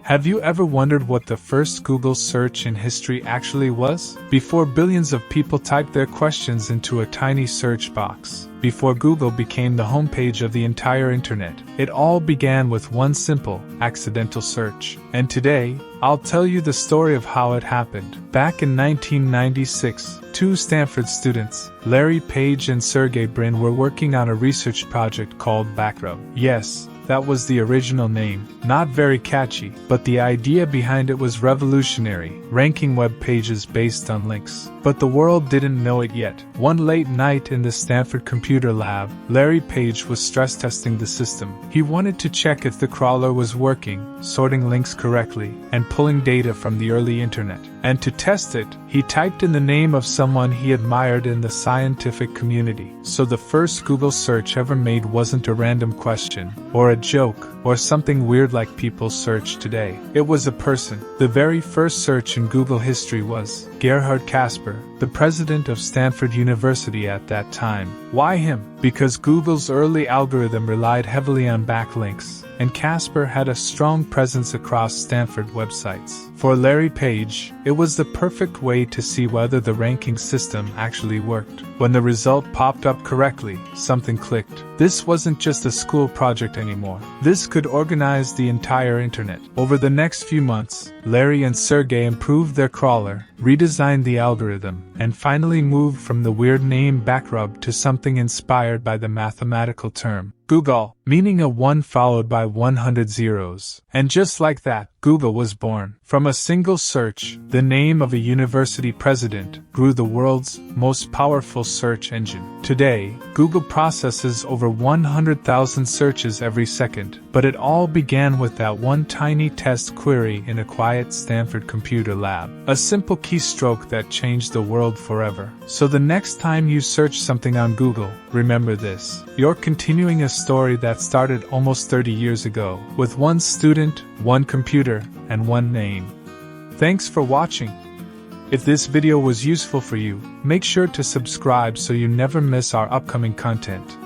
Have you ever wondered what the first Google search in history actually was? Before billions of people typed their questions into a tiny search box, before Google became the homepage of the entire internet, it all began with one simple, accidental search. And today, I'll tell you the story of how it happened. Back in 1996, two Stanford students, Larry Page and Sergey Brin, were working on a research project called Backrub. Yes, that was the original name. Not very catchy, but the idea behind it was revolutionary, ranking web pages based on links. But the world didn't know it yet. One late night in the Stanford computer lab, Larry Page was stress testing the system. He wanted to check if the crawler was working, sorting links correctly, and pulling data from the early internet. And to test it, he typed in the name of someone he admired in the scientific community. So the first Google search ever made wasn't a random question, or a joke, or something weird like people search today. It was a person. The very first search in Google history was Gerhard Casper, the president of Stanford University at that time. Why him? Because Google's early algorithm relied heavily on backlinks, and Casper had a strong presence across Stanford websites. For Larry Page, it was the perfect way to see whether the ranking system actually worked. When the result popped up correctly, something clicked. This wasn't just a school project anymore. This could organize the entire internet. Over the next few months, Larry and Sergey improved their crawler, redesigned the algorithm, and finally moved from the weird name Backrub to something inspired by the mathematical term Google, meaning a 1 followed by 100 zeros. And just like that, Google was born. From a single search, the name of a university president grew the world's most powerful search engine. Today, Google processes over 100,000 searches every second, but it all began with that one tiny test query in a quiet Stanford computer lab. A simple keystroke that changed the world forever. So the next time you search something on Google, remember this. You're continuing a story that started almost 30 years ago, with one student, one computer, and one name. Thanks for watching. If this video was useful for you, make sure to subscribe so you never miss our upcoming content.